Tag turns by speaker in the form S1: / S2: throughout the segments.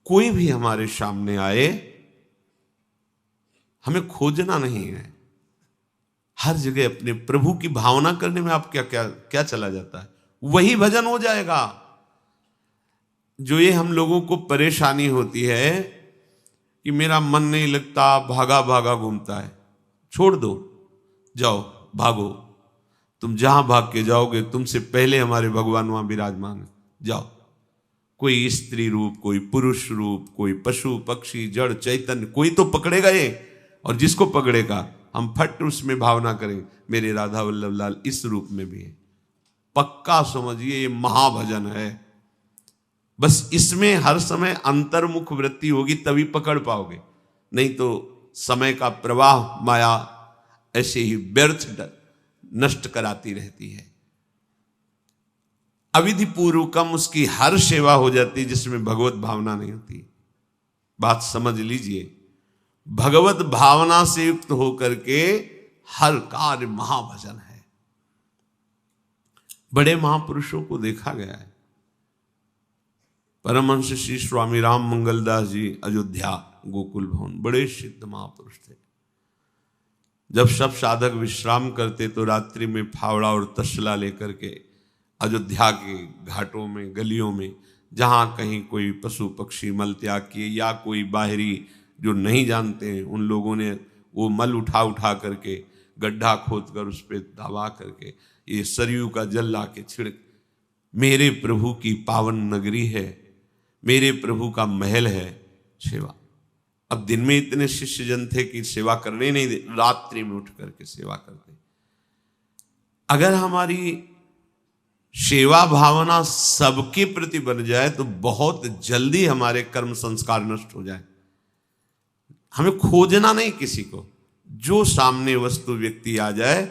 S1: कोई भी हमारे सामने आए, हमें खोजना नहीं है। हर जगह अपने प्रभु की भावना करने में आप क्या क्या क्या चला जाता है, वही भजन हो जाएगा। जो ये हम लोगों को परेशानी होती है कि मेरा मन नहीं लगता, भागा भागा घूमता है, छोड़ दो, जाओ भागो। तुम जहां भाग के जाओगे, तुमसे पहले हमारे भगवान वहां विराजमान है, जाओ। कोई स्त्री रूप, कोई पुरुष रूप, कोई पशु पक्षी जड़ चैतन्य, कोई तो पकड़ेगा ये। और जिसको पकड़ेगा हम फट उसमें भावना करेंगे, मेरे राधा वल्लभ लाल इस रूप में भी है। पक्का समझिए ये महाभजन है। बस इसमें हर समय अंतर्मुख वृत्ति होगी, तभी पकड़ पाओगे, नहीं तो समय का प्रवाह माया ऐसे ही व्यर्थ नष्ट कराती रहती है। अविधि पूर्वकम उसकी हर सेवा हो जाती है जिसमें भगवत भावना नहीं होती। बात समझ लीजिए, भगवत भावना से युक्त होकर के हर कार्य महाभजन है। बड़े महापुरुषों को देखा गया है। परमहंस श्री स्वामी राम मंगलदास जी अयोध्या गोकुल भवन बड़े सिद्ध महापुरुष थे। जब सब साधक विश्राम करते तो रात्रि में फावड़ा और तसला लेकर के अयोध्या के घाटों में, गलियों में, जहां कहीं कोई पशु पक्षी मल त्याग किए या कोई बाहरी जो नहीं जानते हैं, उन लोगों ने वो मल उठा उठा करके गड्ढा खोद कर उस पर दबा करके ये सरयू का जल ला के छिड़क, मेरे प्रभु की पावन नगरी है, मेरे प्रभु का महल है, सेवा। अब दिन में इतने शिष्य जन थे कि सेवा करने नहीं दे, रात्रि में उठ करके सेवा करते। अगर हमारी सेवा भावना सबके प्रति बन जाए तो बहुत जल्दी हमारे कर्म संस्कार नष्ट हो जाए। हमें खोजना नहीं किसी को, जो सामने वस्तु व्यक्ति आ जाए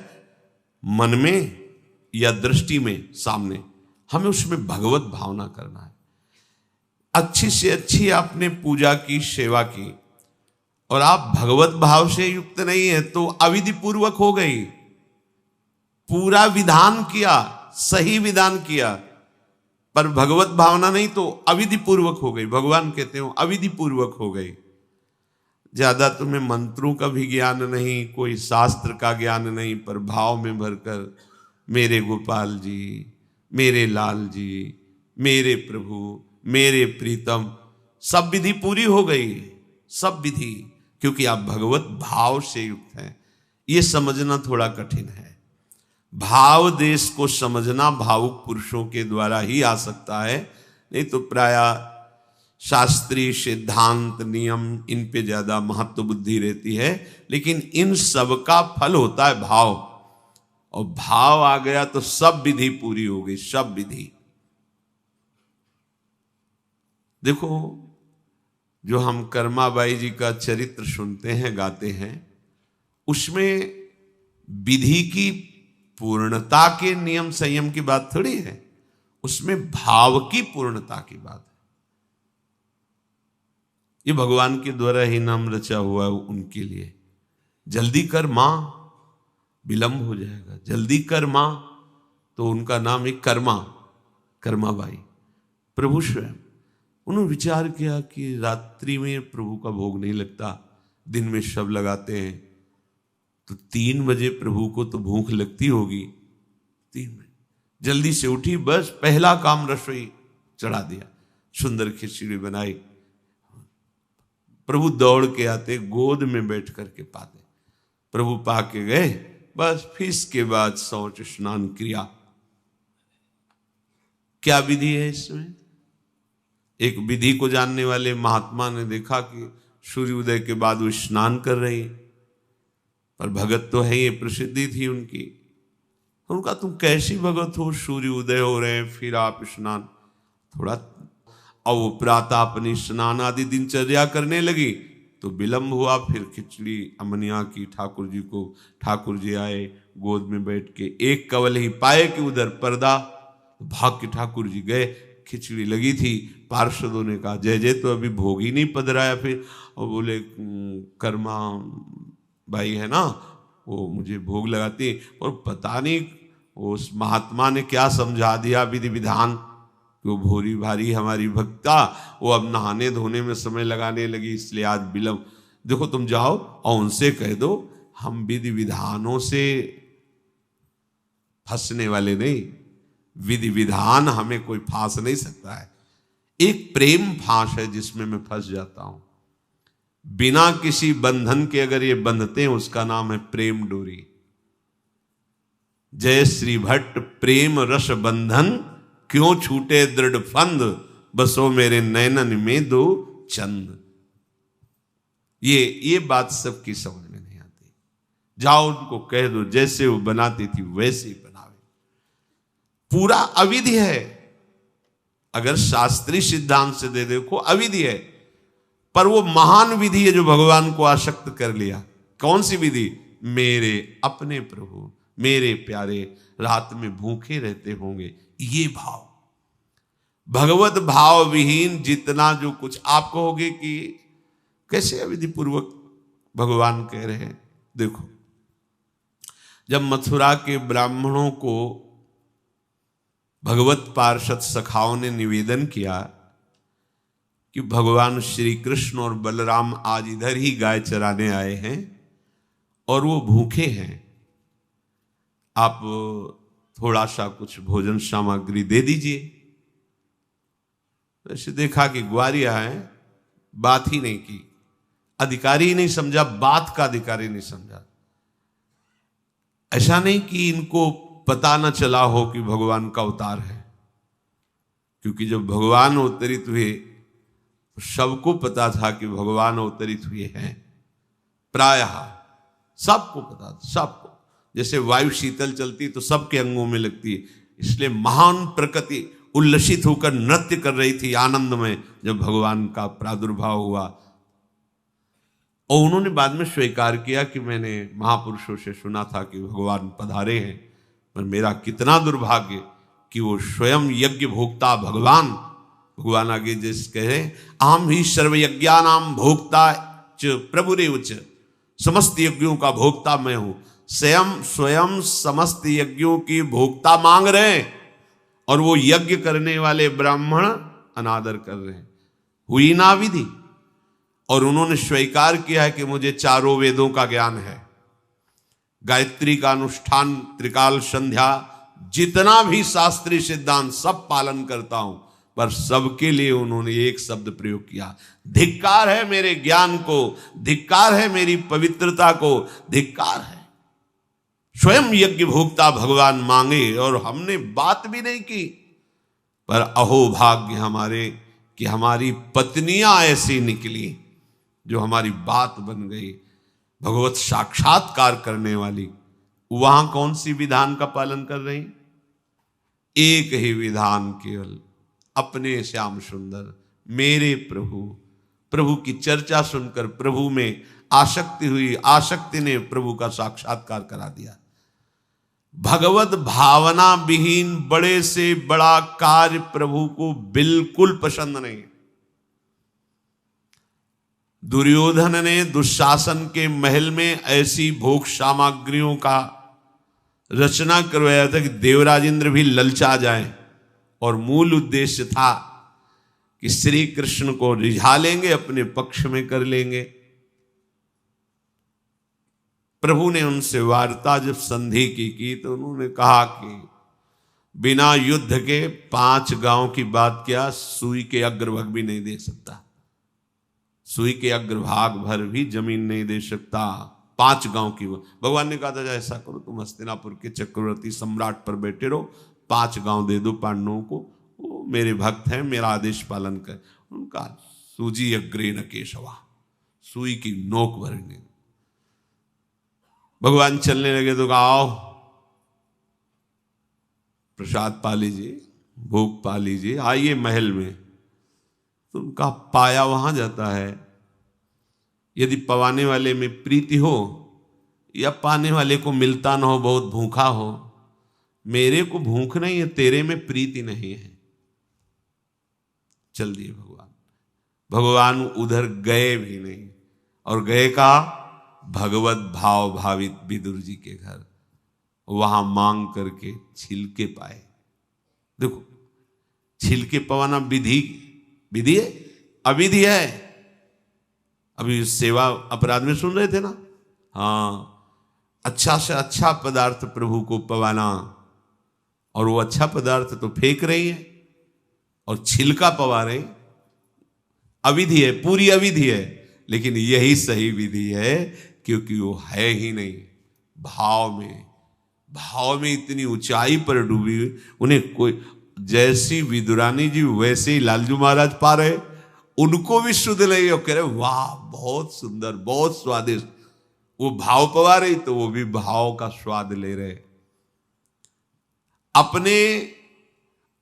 S1: मन में या दृष्टि में सामने, हमें उसमें भगवत भावना करना है। अच्छी से अच्छी आपने पूजा की, सेवा की, और आप भगवत भाव से युक्त नहीं है तो अविधि पूर्वक हो गई। पूरा विधान किया, सही विधान किया, पर भगवत भावना नहीं तो अविधि पूर्वक हो गई। भगवान कहते हो अविधि पूर्वक हो गई। ज्यादा तुम्हें मंत्रों का भी ज्ञान नहीं, कोई शास्त्र का ज्ञान नहीं, पर भाव में भरकर मेरे गोपाल जी, मेरे लाल जी, मेरे प्रभु, मेरे प्रीतम, सब विधि पूरी हो गई, सब विधि, क्योंकि आप भगवत भाव से युक्त हैं। ये समझना थोड़ा कठिन है। भाव देश को समझना भावुक पुरुषों के द्वारा ही आ सकता है, नहीं तो प्रायः शास्त्रीय सिद्धांत नियम इन पे ज्यादा महत्व बुद्धि रहती है। लेकिन इन सब का फल होता है भाव, और भाव आ गया तो सब विधि पूरी हो गई, सब विधि। देखो, जो हम कर्माबाई जी का चरित्र सुनते हैं, गाते हैं, उसमें विधि की पूर्णता के नियम संयम की बात थोड़ी है, उसमें भाव की पूर्णता की बात है। ये भगवान के द्वारा ही नाम रचा हुआ है उनके लिए। जल्दी कर मां, विलंब हो जाएगा। जल्दी कर मां, तो उनका नाम एक कर्माबाई, प्रभु स्वयं। उन्होंने विचार किया कि रात्रि में प्रभु का भोग नहीं लगता, दिन में सब लगाते हैं, तो 3 बजे प्रभु को तो भूख लगती होगी। 3 बजे जल्दी से उठी, बस पहला काम रसोई चढ़ा दिया, सुंदर खिचड़ी बनाई। प्रभु दौड़ के आते, गोद में बैठ करके पाते, प्रभु पा के गए, बस फिर इसके बाद शौच स्नान क्रिया। क्या विधि है इसमें? एक विधि को जानने वाले महात्मा ने देखा कि सूर्योदय के बाद वो स्नान कर रही, पर भगत तो है, ये प्रसिद्धि थी उनकी। उनका तुम कैसी भगत हो, सूर्य उदय हो रहे हैं फिर आप स्नान, थोड़ा। और वो प्रातः अपनी स्नान आदि दिनचर्या करने लगी तो विलंब हुआ। फिर खिचड़ी अमनिया की ठाकुर जी को, ठाकुर जी आए, गोद में बैठ के एक कवल ही पाए कि उधर पर्दा, भाग के ठाकुर जी गए। खिचड़ी लगी थी, पार्षदों ने कहा जय जय, तो अभी भोग ही नहीं पधराया। फिर और बोले कर्मा भाई है ना, वो मुझे भोग लगाती, और पता नहीं उस महात्मा ने क्या समझा दिया विधि विधान, कि वो भोरी भारी हमारी भक्ता, वो अब नहाने धोने में समय लगाने लगी, इसलिए आज विलंब। देखो तुम जाओ और उनसे कह दो हम विधि विधानों से फंसने वाले नहीं, विधि विधान हमें कोई फांस नहीं सकता है। एक प्रेम फांस है जिसमें मैं फंस जाता हूं, बिना किसी बंधन के अगर ये बंधते हैं उसका नाम है प्रेम डोरी। जय श्री भट्ट प्रेम रस बंधन, क्यों छूटे दृढ़ फंद, बसो मेरे नैनन में दो चंद। ये बात सबकी समझ में नहीं आती। जाओ उनको कह दो जैसे वो बनाती थी वैसे ही बनावे। पूरा अविधि है, अगर शास्त्रीय सिद्धांत से दे देखो अविधि है, पर वो महान विधि है जो भगवान को आसक्त कर लिया। कौन सी विधि? मेरे अपने प्रभु मेरे प्यारे रात में भूखे रहते होंगे, ये भाव। भगवत भाव विहीन जितना जो कुछ आप कहोगे कि कैसे अविधि पूर्वक भगवान कह रहे हैं। देखो जब मथुरा के ब्राह्मणों को भगवत पार्षद सखाओं ने निवेदन किया कि भगवान श्री कृष्ण और बलराम आज इधर ही गाय चराने आए हैं और वो भूखे हैं, आप थोड़ा सा कुछ भोजन सामग्री दे दीजिए। ऐसे देखा कि ग्वारिया है, बात ही नहीं की, अधिकारी ही नहीं समझा, बात का अधिकारी नहीं समझा। ऐसा नहीं कि इनको पता न चला हो कि भगवान का अवतार है, क्योंकि जब भगवान अवतरित हुए सबको पता था कि भगवान अवतरित हुए हैं, प्रायः सबको पता था, सबको। जैसे वायु शीतल चलती तो सबके अंगों में लगती है, इसलिए महान प्रकृति उल्लसित होकर नृत्य कर रही थी आनंद में जब भगवान का प्रादुर्भाव हुआ। और उन्होंने बाद में स्वीकार किया कि मैंने महापुरुषों से सुना था कि भगवान पधारे हैं, पर मेरा कितना दुर्भाग्य कि वो स्वयं यज्ञ भोक्ता भगवान आगे जैसे कहे, आम ही सर्वयज्ञानाम भोक्ता च प्रभुरेव च, समस्त यज्ञों का भोक्ता मैं हूं। स्वयं समस्त यज्ञों की भोक्ता मांग रहे हैं और वो यज्ञ करने वाले ब्राह्मण अनादर कर रहे हैं। हुई ना विधि। और उन्होंने स्वीकार किया है कि मुझे चारों वेदों का ज्ञान है, गायत्री का अनुष्ठान, त्रिकाल संध्या, जितना भी शास्त्रीय सिद्धांत सब पालन करता हूं, पर सबके लिए उन्होंने एक शब्द प्रयोग किया, धिक्कार है मेरे ज्ञान को, धिक्कार है मेरी पवित्रता को, धिक्कार है। स्वयं यज्ञ भोक्ता भगवान मांगे और हमने बात भी नहीं की, पर अहो भाग्य हमारे कि हमारी पत्नियां ऐसी निकली जो हमारी बात बन गई, भगवत साक्षात्कार करने वाली। वहां कौन सी विधान का पालन कर रही? एक ही विधान, केवल अपने श्याम सुंदर मेरे प्रभु की चर्चा सुनकर प्रभु में आसक्ति हुई, आसक्ति ने प्रभु का साक्षात्कार करा दिया। भगवत भावना विहीन बड़े से बड़ा कार्य प्रभु को बिल्कुल पसंद नहीं। दुर्योधन ने दुशासन के महल में ऐसी भोग सामग्रियों का रचना करवाया था कि देवराज इंद्र भी ललचा जाए, और मूल उद्देश्य था कि श्री कृष्ण को रिझा लेंगे, अपने पक्ष में कर लेंगे। प्रभु ने उनसे वार्ता जब संधि की तो उन्होंने कहा कि बिना युद्ध के 5 गांव की बात क्या, सुई के अग्रभाग भी नहीं दे सकता, सुई के अग्रभाग भर भी जमीन नहीं दे सकता। 5 गांव की भगवान ने कहा था ऐसा करो, तुम हस्तिनापुर के चक्रवर्ती सम्राट पर बैठे रहो, 5 गांव दे दो पांडवों को, वो मेरे भक्त हैं, मेरा आदेश पालन कर। उनका सूजी अग्रे न केशवा, सुई की नोक भर नहीं। भगवान चलने लगे तो कहा आओ प्रसाद पा लीजिए, भोग पा लीजिए, आइए महल में। तो उनका पाया वहां जाता है। यदि पवाने वाले में प्रीति हो या पाने वाले को मिलता ना हो, बहुत भूखा हो, मेरे को भूख नहीं है, तेरे में प्रीति नहीं है, चल दिए भगवान उधर गए भी नहीं, और गए कहा भगवत भाव भावित विदुर जी के घर, वहां मांग करके छिलके पाए। देखो छिलके पवाना विधि विधि है, अविधि है। अभी सेवा अपराध में सुन रहे थे ना, हाँ, अच्छा से अच्छा पदार्थ प्रभु को पवाना, और वो अच्छा पदार्थ तो फेंक रही है और छिलका पवा रही, अविधि है, पूरी अविधि है। लेकिन यही सही विधि है, क्योंकि वो है ही नहीं भाव में। भाव में इतनी ऊंचाई पर डूबी, उन्हें कोई, जैसी विदुरानी जी वैसे ही लालजू महाराज पा रहे, उनको भी शुद्ध नहीं, और कह रहे वाह बहुत सुंदर, बहुत स्वादिष्ट। वो भाव पवा रही तो वो भी भाव का स्वाद ले रहे। अपने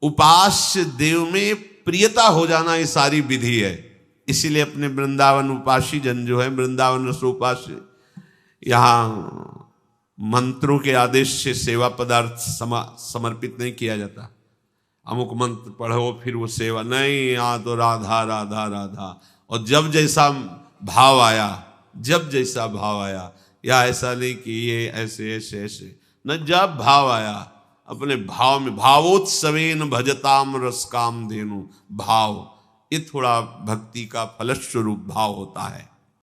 S1: उपास्य देव में प्रियता हो जाना ये सारी विधि है। इसीलिए अपने वृंदावन उपासी जन जो है, वृंदावन रसोपास्य, यहाँ मंत्रों के आदेश से सेवा पदार्थ समर्पित नहीं किया जाता। अमुक मंत्र पढ़ो फिर वो सेवा नहीं, यहाँ तो राधा राधा राधा। और जब जैसा भाव आया, जब जैसा भाव आया, या ऐसा नहीं कि ये ऐसे ऐसे ऐसे न, जब भाव आया अपने भाव में, भावोत्सवेन भजताम रस काम धेनु। भाव ये थोड़ा भक्ति का फलस्वरूप भाव होता है।